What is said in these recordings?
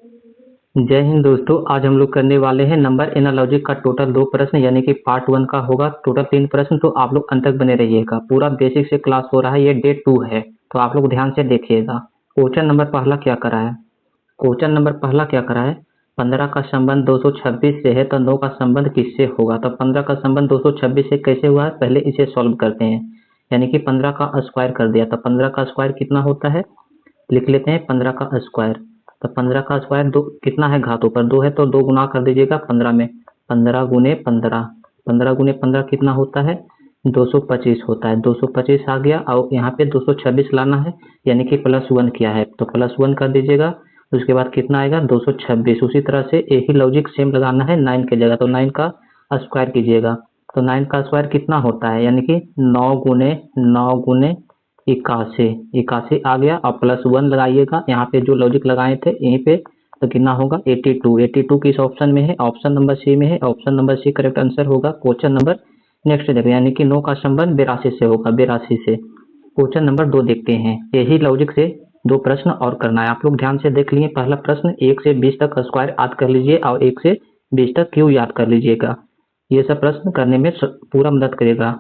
जय हिंद दोस्तों। आज हम लोग करने वाले हैं नंबर एनालॉजी का टोटल 2 प्रश्न यानी कि पार्ट 1 का होगा टोटल 3 प्रश्न। तो आप लोग अंत तक बने रहिएगा। पूरा बेसिक से क्लास हो रहा है, ये डे 2 है, तो आप लोग ध्यान से देखिएगा। क्वेश्चन नंबर पहला क्या करा है? क्वेश्चन नंबर पहला क्या करा है? 15 का संबंध 226 से है तो 9 का संबंध किससे होगा? तो 15 का संबंध 226 से कैसे हुआ है, पहले इसे सॉल्व करते हैं। यानी कि 15 का स्क्वायर कर दिया तो 15 का स्क्वायर कितना होता है, लिख लेते हैं 15 का स्क्वायर। तो 15 का स्क्वायर दो कितना है, घातों पर 2 है तो 2 गुना कर दीजिएगा 15 में। 15 गुने 15, 15 गुने 15 कितना होता है, 225 होता है। 225 आ गया और यहाँ पे 226 लाना है यानी कि +1 किया है तो +1 कर दीजिएगा। उसके बाद कितना आएगा, 226। उसी तरह से यही लॉजिक सेम लगाना है 9 की जगह, तो 9 का स्क्वायर कीजिएगा। तो 9 का स्क्वायर कितना होता है, यानी कि 9 गुने 81, 81 आ गया और +1 लगाइएगा। यहाँ पे जो लॉजिक लगाए थे यहीं पे, तो कितना होगा 82। 82 किस ऑप्शन में है, ऑप्शन नंबर सी में है। Option number C correct answer होगा। क्वेश्चन नंबर नेक्स्ट देखो, यानी कि 9 का संबंध 82 से होगा, 82 से। क्वेश्चन नंबर 2 देखते हैं। यही लॉजिक से 2 प्रश्न और करना है। आप लोग ध्यान से देख लिए। पहला प्रश्न 1 से 20 तक स्क्वायर याद कर लीजिए और 1 से 20 तक क्यू याद कर लीजिएगा। ये सब प्रश्न करने में पूरा मदद करेगा।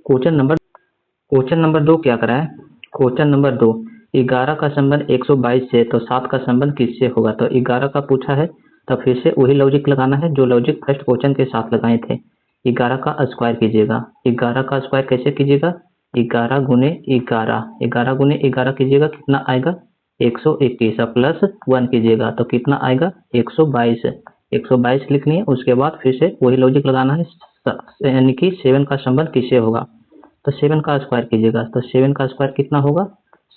क्वेश्चन नंबर 2 क्या करा है? क्वेश्चन नंबर 2, 11 का संबंध 122 से तो 7 का संबंध किससे होगा? तो 11 का पूछा है तो फिर से वही लॉजिक लगाना है जो लॉजिक फर्स्ट क्वेश्चन के साथ लगाए थे। 11 का स्क्वायर कीजिएगा। 11 का स्क्वायर कैसे कीजिएगा, 11 गुने 11, 11 गुने 11 कीजिएगा, कितना आएगा 121 और +1 कीजिएगा तो कितना आएगा 122। 122 लिख लिए। उसके बाद फिर से वही लॉजिक लगाना है, यानी कि 7 का संबंध किससे होगा? तो 7 का स्क्वायर कीजिएगा तो 7 का स्क्वायर कितना होगा,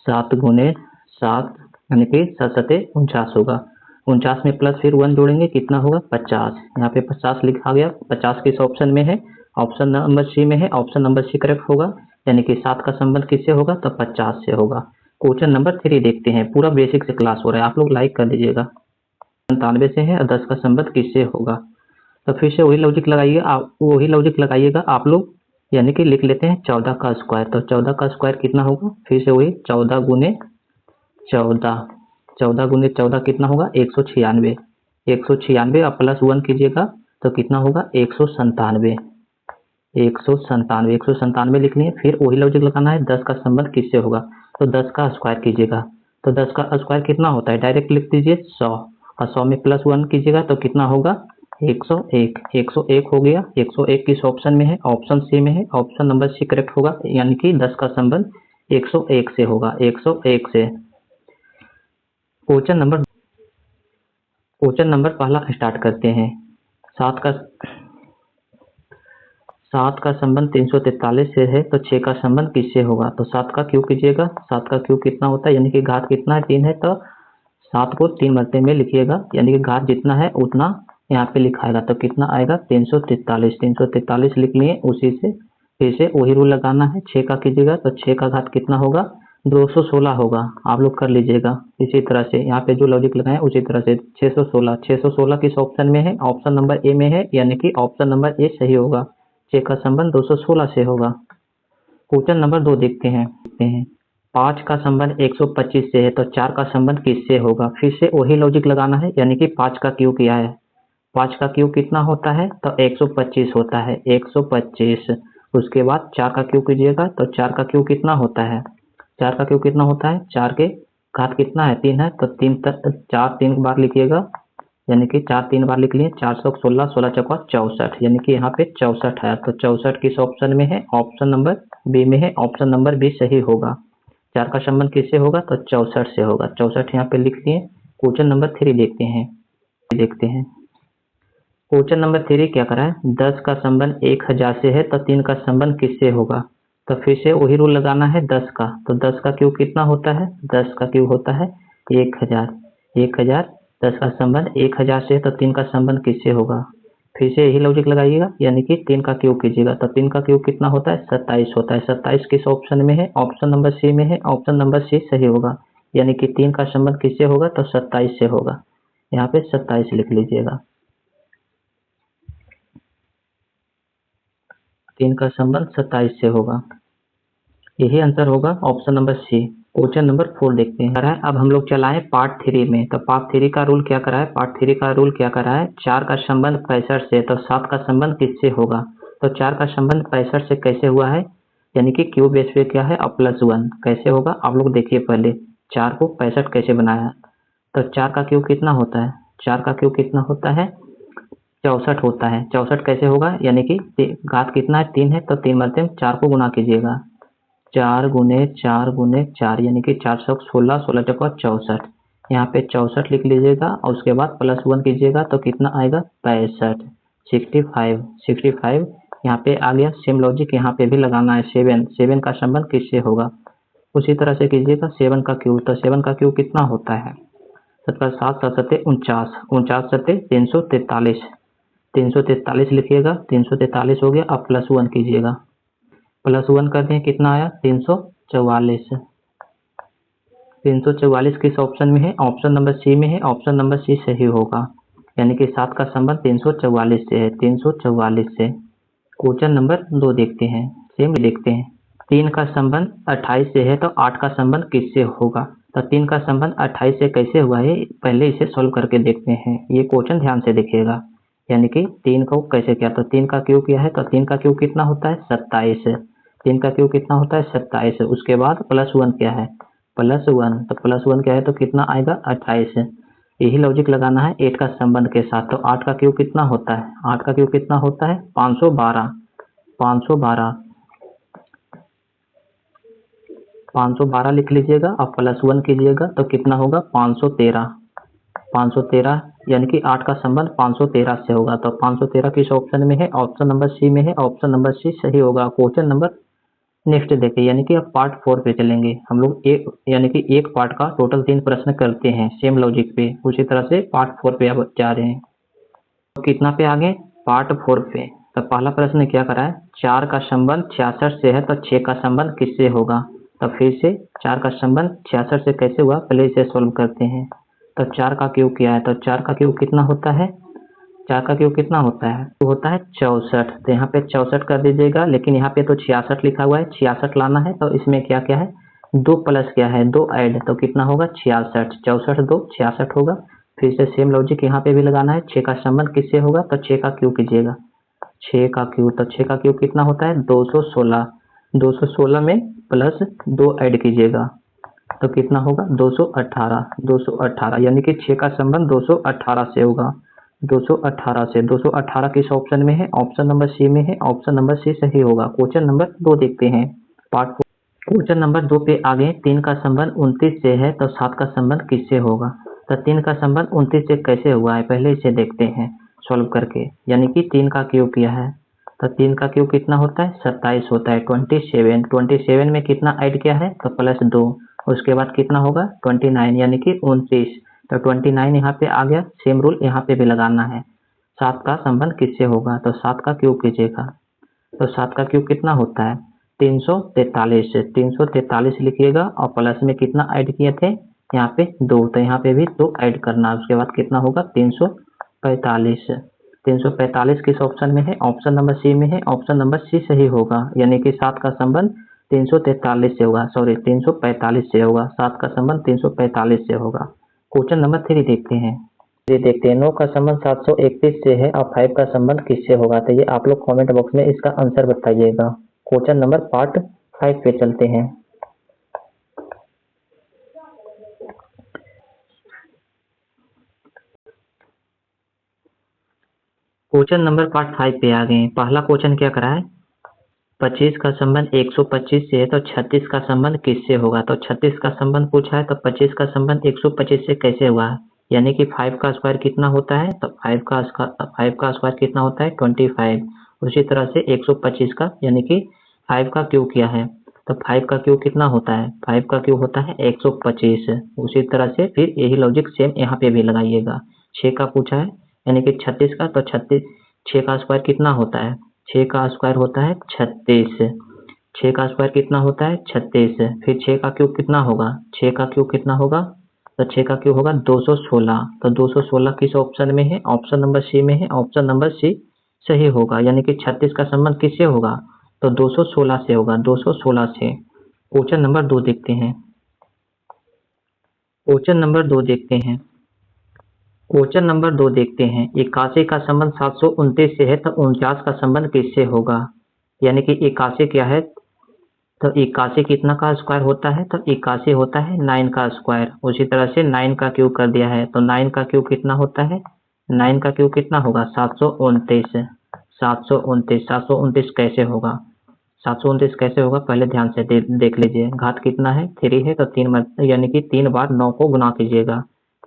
7 गुने 7 यानी कि 7 7 49 होगा। 49 में प्लस फिर 1 जोड़ेंगे, कितना होगा 50। यहाँ पे 50 लिखा गया। 50 किस ऑप्शन में है, ऑप्शन नंबर सी में है। ऑप्शन नंबर सी करेक्ट होगा, यानी कि 7 का संबंध किससे होगा, तो 50 से होगा। क्वेश्चन नंबर 3 देखते हैं। पूरा बेसिक से क्लास हो रहा है, आप लोग लाइक कर दीजिएगा। 97 से है और 10 का संबंध किससे होगा? तो फिर से वही लॉजिक लगाइए, आप वही लॉजिक लगाइएगा आप लोग, यानी कि लिख लेते हैं 14 का स्क्वायर। तो 14 का स्क्वायर कितना होगा, फिर से वही 14 गुने 14, 14 गुने 14 कितना होगा 196। 196 और +1 कीजिएगा तो कितना होगा 197। 197, 197 लिख लिए। फिर वही लॉजिक लगाना है 10 का संबंध किससे होगा, तो 10 का स्क्वायर कीजिएगा। तो 10 का स्क्वायर कितना होता है, डायरेक्ट लिख दीजिए 100 और 100 में +1 कीजिएगा तो कितना होगा 101। 101 हो गया। 101 किस ऑप्शन में है, ऑप्शन सी में है। ऑप्शन नंबर सी करेक्ट होगा, यानी कि 10 का संबंध 101 से होगा, 101 से। क्वेश्चन नंबर पहला स्टार्ट करते हैं। 7 का 7 का संबंध 343 से है तो 6 का संबंध किससे होगा? तो 7 का क्यूब कीजिएगा। 7 का क्यूब कितना होता है, यानी कि घात कितना है 3 है तो 7 को 3 मरते में लिखिएगा, यानी कि घात जितना है उतना यहाँ पे लिखाएगा तो कितना आएगा 343। 343 लिख लिए। उसी से फिर से वही रूल लगाना है। 6 का कीजिएगा तो 6 का घात कितना होगा 216 होगा। आप लोग कर लीजिएगा इसी तरह से, यहाँ पे जो लॉजिक लगाए उसी तरह से। 616, 616 किस ऑप्शन में है, ऑप्शन नंबर ए में है, यानी कि ऑप्शन नंबर ए सही होगा। 6 का संबंध 216 से होगा। क्वेश्चन नंबर 2 देखते हैं। 5 का संबंध 125 से है तो 4 का संबंध किससे होगा? फिर से वही लॉजिक लगाना है, यानी कि 5 का क्यूब किया है। 5 का क्यूब कितना होता है, तो 125 होता है, 125। उसके बाद 4 का क्यूब कीजिएगा तो 4 का क्यूब कितना होता है, 4 का क्यूब कितना होता है, 4 के घात कितना है 3 है तो 4 3 बार लिखिएगा, यानी कि 4 3 बार लिख लिए। 416, 16 चौका 64, यानी कि यहाँ पे 64 है। तो 64 किस ऑप्शन में है, ऑप्शन नंबर बी में है। ऑप्शन नंबर बी सही होगा। 4 का संबंध किससे होगा, तो 64 से होगा। 64 यहाँ पे लिख लिए। क्वेश्चन नंबर 3 देखते हैं। क्वेश्चन नंबर 3 क्या करा है, 10 का संबंध 1000 से है तो 3 का संबंध किससे होगा? तो फिर से वही रूल लगाना है 10 का। तो 10 का क्यूब कितना होता है, 10 का क्यूब होता है 1000। 1000, 10 का संबंध 1000 से है तो 3 का संबंध किससे होगा? फिर से यही लॉजिक लगाइएगा, यानी कि 3 का क्यूब कीजिएगा तो 3 का क्यूब कितना होता है 27 होता है। 27 किस ऑप्शन में है, ऑप्शन नंबर सी में है। ऑप्शन नंबर सी सही होगा, यानी कि 3 का संबंध किससे होगा, तो 27 से होगा। यहाँ पे 27 लिख लीजिएगा। 3 का संबंध 27 से होगा, यही आंसर होगा option number C. Question number 4 देखते हैं। अब हम लोग चलाएं पार्ट 3 में। तो पार्ट 3 का रूल क्या करा है? पार्ट 3 का रूल क्या करा है? 4 का संबंध 65 से, तो 7 का संबंध किससे होगा? तो 4 का संबंध 65 से कैसे हुआ है? यानी कि क्यू बेस पे क्या है? और +1 कैसे होगा आप लोग देखिए। पहले 4 को 65 कैसे बनाया? तो 4 का क्यू कितना होता है? 4 का क्यू कितना होता है? 64 होता है। 64 कैसे होगा? यानी कि घात कितना है? 3 है, तो 3 मरते में 4 को गुना कीजिएगा। 4 गुने 4 गुने 4 यानी कि 416, 16 चौका 64। यहाँ पे 64 लिख लीजिएगा और उसके बाद +1 कीजिएगा तो कितना आएगा? 65, 65, 65। यहाँ पे आ गया। सेम लॉजिक यहाँ पे भी लगाना है। 7 का संबंध किससे होगा? उसी तरह से कीजिएगा। 7 का क्यू, तो 7 का क्यू कितना होता है? 7 7 7 49, 49 7 343, 343 लिखिएगा। 343 हो गया। अब +1 कीजिएगा। +1 कर दें कितना आया? 344। 344 किस ऑप्शन में है? ऑप्शन नंबर सी में है। ऑप्शन नंबर सी सही होगा। यानी कि 7 का संबंध 344 से है। 344 से। क्वेश्चन नंबर 2 देखते हैं। सेम देखते हैं। 3 का संबंध 28 से है, तो 8 का संबंध किससे होगा? तो 3 का संबंध 28 से कैसे हुआ है? पहले इसे सोल्व करके देखते हैं। ये क्वेश्चन ध्यान से देखिएगा। यानी कि 3 को कैसे किया? तो 3 का क्यू किया है, तो 3 का क्यू कितना होता है? 27। 3 का क्यू कितना होता है? 27। उसके बाद +1 क्या है? +1, तो +1 क्या है तो कितना आएगा? 28। यही लॉजिक लगाना है 8 का संबंध के साथ। तो 8 का क्यू कितना होता है? 8 का क्यू कितना होता है? 512। 512, 512 लिख लीजिएगा और +1 कीजिएगा तो कितना होगा? 513। 513 यानी कि 8 का संबंध 513 से होगा। तो 513 किस ऑप्शन में है? ऑप्शन नंबर सी में है। ऑप्शन नंबर सी सही होगा। क्वेश्चन नंबर नेक्स्ट देखिए। यानी कि अब पार्ट 4 पे चलेंगे हम लोग। एक यानी कि एक पार्ट का टोटल 3 प्रश्न करते हैं सेम लॉजिक पे। उसी तरह से पार्ट 4 पे अब जा रहे हैं। तो कितना पे आ गए? पार्ट 4 पे। तो पहला प्रश्न क्या करा है? 4 का संबंध 66 से है, तो 6 का संबंध किससे होगा? तो फिर से 4 का संबंध 66 से कैसे हुआ? पहले इसे सोल्व करते हैं। तो 4 का क्यू क्या है? तो 4 का क्यू कितना होता है? 4 का क्यू कितना होता है? तो होता है 64। तो यहाँ पे 64 कर दीजिएगा, लेकिन यहाँ पे तो 66 लिखा हुआ है। 66 लाना है, तो इसमें क्या क्या है? 2 प्लस क्या है? 2 ऐड, तो कितना होगा? 66। 64 2 66 होगा। फिर से सेम लॉजिक यहाँ पे भी लगाना है। 6 का संबंध किससे होगा? तो 6 का क्यू कीजिएगा। 6 का क्यू, तो 6 का क्यू कितना होता है? 216। 216 में +2 ऐड कीजिएगा तो कितना होगा? 218। 218 यानी कि 6 का संबंध 218 से होगा। 218 से। 218 किस ऑप्शन में है? ऑप्शन नंबर सी में है। ऑप्शन नंबर सी सही होगा। क्वेश्चन नंबर 2 देखते हैं। पार्ट 4। क्वेश्चन नंबर 2 पे आगे। 3 का संबंध 29 से है, तो 7 का संबंध किससे होगा? तो 3 का संबंध 29 से कैसे हुआ है? पहले इसे देखते हैं सॉल्व करके। यानी कि 3 का क्यू किया है, तो 3 का क्यू कितना होता है? 27 होता है। 27, 27 में कितना ऐड किया है? तो +2। उसके बाद कितना होगा? 29 यानी कि 29। तो 29 यहाँ पे आ गया। सेम रूल यहाँ पे भी लगाना है। 7 का संबंध किससे होगा? तो 7 का क्यू कीजिएगा। तो 7 का क्यू कितना होता है? 343। 343 लिखिएगा और प्लस में कितना ऐड किए थे? यहाँ पे 2, तो यहाँ पे भी 2 ऐड करना। उसके बाद कितना होगा? 345। 345 किस ऑप्शन में है? ऑप्शन नंबर सी में है। ऑप्शन नंबर सी सही होगा। यानी कि 7 का संबंध 343 से होगा, सॉरी 345 से होगा। 7 का संबंध 345 से होगा। क्वेश्चन नंबर 3 देखते हैं। 9 का संबंध 731 से है और 5 का संबंध किससे होगा? तो ये आप लोग कमेंट बॉक्स में इसका आंसर बताइएगा। क्वेश्चन नंबर पार्ट 5 पे चलते हैं। क्वेश्चन नंबर पार्ट 5 पे आ गए। पहला क्वेश्चन क्या करा है? 25 का संबंध 125 से है, तो 36 का संबंध किससे होगा? तो 36 का संबंध पूछा है, तो 25 का संबंध 125 से कैसे हुआ है? यानी कि 5 का स्क्वायर कितना होता है? तो 5 का स्क्वायर कितना होता है? 25। उसी तरह से 125 का, यानी कि 5 का क्यू किया है, तो 5 का क्यू कितना होता है? 5 का क्यू होता है 125। उसी तरह से फिर यही लॉजिक सेम यहाँ पे भी लगाइएगा। 6 का पूछा है, यानी कि 36 का, तो 6 का स्क्वायर कितना होता है? 6 का स्क्वायर होता है 36। 6 का स्क्वायर कितना होता है? 36। फिर 6 का क्यूब कितना होगा? 6 का क्यूब कितना होगा? तो 6 का क्यूब होगा 216। तो 216 किस ऑप्शन में है? ऑप्शन नंबर सी में है। ऑप्शन नंबर सी सही होगा। यानी कि 36 का संबंध किससे होगा? तो 216 से होगा। 216 से। क्वेश्चन नंबर 2 देखते हैं। क्वेश्चन नंबर 2 देखते हैं। क्वेश्चन नंबर 2 देखते हैं। 81 का संबंध 729 से है तो 49 का संबंध किससे होगा? यानी कि 81 क्या है, तो 81 कितना का स्क्वायर होता है, तो 81 होता है 9 का स्क्वायर। उसी तरह से 9 का क्यूब कर दिया है तो 9 का क्यूब कितना होता है, 9 का क्यूब कितना होगा 729। 729 कैसे होगा, 729 कैसे होगा पहले ध्यान से देख लीजिए। घात कितना है 3 है तो 3 यानी कि 3 बार 9 को गुना कीजिएगा।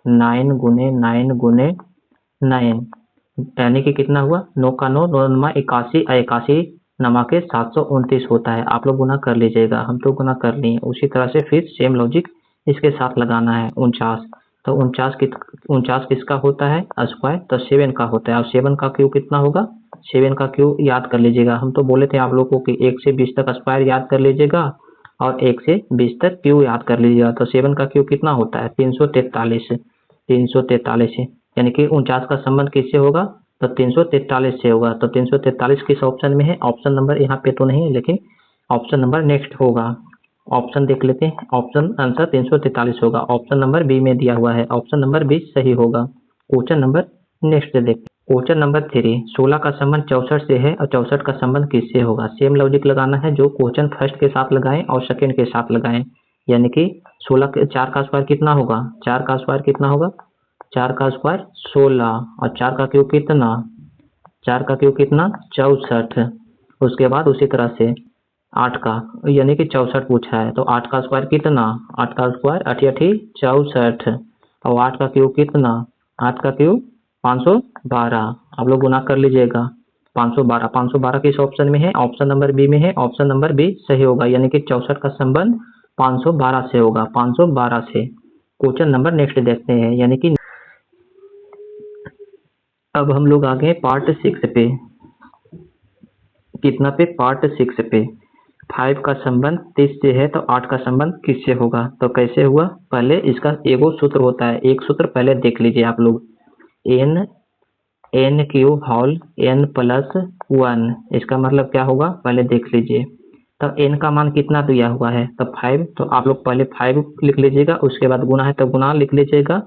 9 गुने 9 गुने 9 यानी कि कितना हुआ, 9 का 9 9 नमा 81, 81 नमा के 729 होता है। आप लोग गुना कर लीजिएगा, हम तो गुना कर लिए। उसी तरह से फिर सेम लॉजिक इसके साथ लगाना है 49। तो 49 किसका होता है स्क्वायर, तो 7 का होता है। और 7 का क्यूब कितना होगा, 7 का क्यूब याद कर लीजिएगा। हम तो बोले थे आप लोगों को कि 1 से 20 तक स्क्वायर याद कर लीजिएगा और 1 से 20 तक क्यूब याद कर लीजिएगा। तो 7 का क्यूब कितना होता है 343। 343 यानी कि 49 का संबंध किससे होगा, तो 343 से होगा। तो 343 किस ऑप्शन में है, ऑप्शन नंबर यहाँ पे तो नहीं लेकिन ऑप्शन नंबर नेक्स्ट होगा। ऑप्शन देख लेते हैं, ऑप्शन आंसर 343 होगा। ऑप्शन नंबर बी में दिया हुआ है, ऑप्शन नंबर बी सही होगा। क्वेश्चन नंबर नेक्स्ट देखते हैं। क्वेश्चन नंबर 3, 16 का संबंध 64 से है और 64 का संबंध किससे होगा? सेम लॉजिक लगाना है जो क्वेश्चन फर्स्ट के साथ लगाएं और सेकंड के साथ लगाएं। यानी कि 16 के 4 का स्क्वायर कितना होगा, 4 का स्क्वायर कितना होगा, 4 का स्क्वायर 16 और 4 का क्यूब कितना, 4 का क्यूब कितना 64। उसके बाद उसी तरह से 8 का यानी कि 64 पूछा है तो 8 का स्क्वायर कितना, 8 का स्क्वायर 8 8 64 और 8 का क्यूब कितना, 8 का क्यूब 512। आप लोग गुना कर लीजिएगा। 512 किस ऑप्शन में है, ऑप्शन नंबर बी में है। ऑप्शन नंबर बी सही होगा यानी कि 64 का संबंध 512 से होगा, 512 से। क्वेश्चन नंबर नेक्स्ट देखते हैं। यानी कि अब हम लोग आ गए पार्ट 6 पे। कितना पे, पार्ट 6 पे। 5 का संबंध 30 से है तो 8 का संबंध किससे होगा? तो कैसे हुआ, पहले इसका एगो सूत्र होता है, एक सूत्र पहले देख लीजिए आप लोग। N cube whole n plus 1, इसका मतलब क्या होगा पहले देख लीजिए। तो n का मान कितना दिया हुआ है, तो 5। तो आप लोग पहले 5 लिख लीजिएगा, उसके बाद गुना है तो गुना लिख लीजिएगा।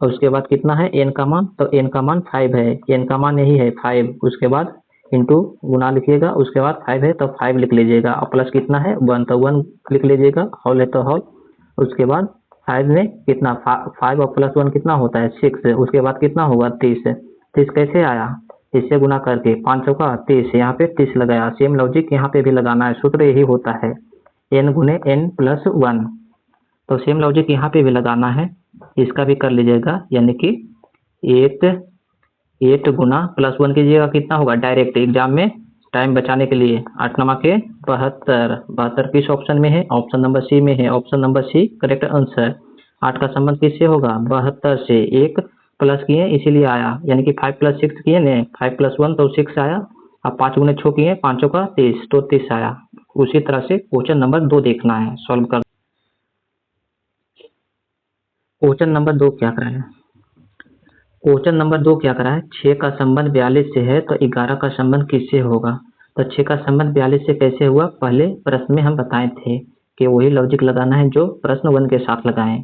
और उसके बाद कितना है n का मान, तो n का मान 5 है, n का मान यही है 5। उसके बाद इंटू गुना लिखिएगा, उसके बाद 5 है तो 5 लिख लीजिएगा और प्लस कितना है 1 तो 1 लिख लीजिएगा, होल है तो होल। उसके बाद 5 में कितना 5 और प्लस 1 कितना होता है 6। उसके बाद कितना होगा 30। 30 कैसे आया, इससे गुना करके 5 चौका 30, यहाँ पे 30 लगाया। सेम लॉजिक यहाँ पे भी लगाना है, सूत्र यही होता है n गुने n प्लस 1। तो सेम लॉजिक यहाँ पे भी लगाना है, इसका भी कर लीजिएगा। यानी कि 8 गुना प्लस 1 कीजिएगा कितना होगा, डायरेक्ट एग्जाम में टाइम बचाने के लिए 8 नमा के 72। 72 किस ऑप्शन में है, ऑप्शन नंबर सी में है, option number C correct answer. 8 का संबंध किससे होगा, 72 से। एक प्लस किए इसीलिए आया, यानी कि 5 + 6 किए ने, 5 + 1 तो 6 आया। अब 5 गुने 6 किए, 5 चौका 30 तो 30 आया। उसी तरह से क्वेश्चन नंबर 2 देखना है, सॉल्व कर। क्वेश्चन नंबर 2 क्या करा है, क्वेश्चन नंबर 2 क्या करा है, 6 का संबंध 42 से है तो 11 का संबंध किससे होगा? तो 6 का संबंध 42 से कैसे हुआ, पहले प्रश्न में हम बताए थे कि वही लॉजिक लगाना है जो प्रश्न 1 के साथ लगाएं।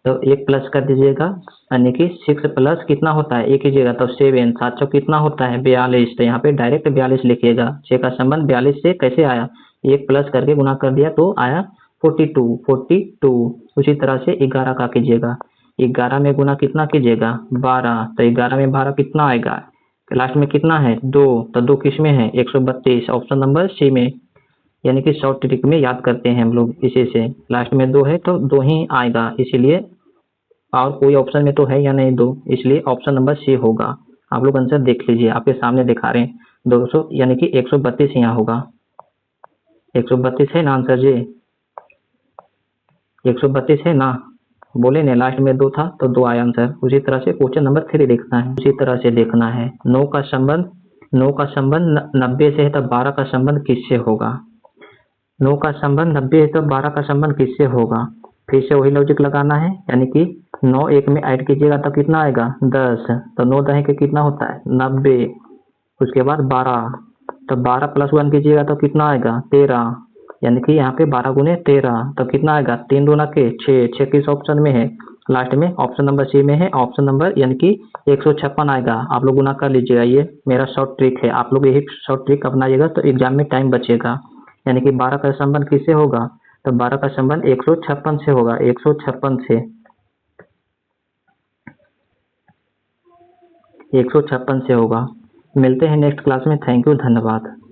तो 1 प्लस कर दीजिएगा, यानी कि 6 प्लस कितना होता है 1 कीजिएगा तो 7, 7 चौक कितना होता है 42। तो यहाँ पे डायरेक्ट 42 लिखिएगा। 6 का संबंध 42 से कैसे आया, 1 प्लस करके गुना कर दिया तो आया 42। उसी तरह से 11 का कीजिएगा, 11 में गुना कितना कीजिएगा 12। तो 11 में 12 कितना आएगा, लास्ट में कितना है 2, तो 2 किस में है 132, ऑप्शन नंबर सी में। यानी कि शॉर्ट ट्रिक में याद करते हैं हम लोग इसी से, लास्ट में 2 है तो 2 ही आएगा, इसीलिए और कोई ऑप्शन में तो है या नहीं 2, इसलिए ऑप्शन नंबर सी होगा। आप लोग आंसर देख लीजिए, आपके सामने दिखा रहे हैं 200 यानी कि 132 यहाँ होगा। 132 है ना आंसर जी, 132 है ना, बोले ने लास्ट में 2 था तो 2 आया आंसर। उसी तरह से क्वेश्चन नंबर 3 देखना है, उसी तरह से देखना है। 9 का संबंध 90 से है तो 12 का संबंध किससे होगा? 9 का संबंध 90 है तो 12 का संबंध किससे होगा? फिर से वही लॉजिक लगाना है, यानी कि 9 1 में ऐड कीजिएगा तो कितना आएगा 10। तो 9 10 के कितना होता है 90। उसके बाद 12, तो 12 + 1 कीजिएगा तो कितना आएगा 13। यानी कि यहाँ पे 12 गुने 13 तो कितना आएगा 3 दूना के 6। 6 किस ऑप्शन में है, लास्ट में ऑप्शन नंबर सी में है ऑप्शन नंबर यानी कि 156 आएगा। आप लोग गुना कर लीजिएगा, ये मेरा शॉर्ट ट्रिक है, आप लोग यही शॉर्ट ट्रिक अपनाइएगा तो एग्जाम में टाइम बचेगा। यानी कि 12 का संबंध किससे होगा, तो 12 का संबंध 156 से होगा, 156 से, 156 से होगा। मिलते हैं नेक्स्ट क्लास में। थैंक यू, धन्यवाद।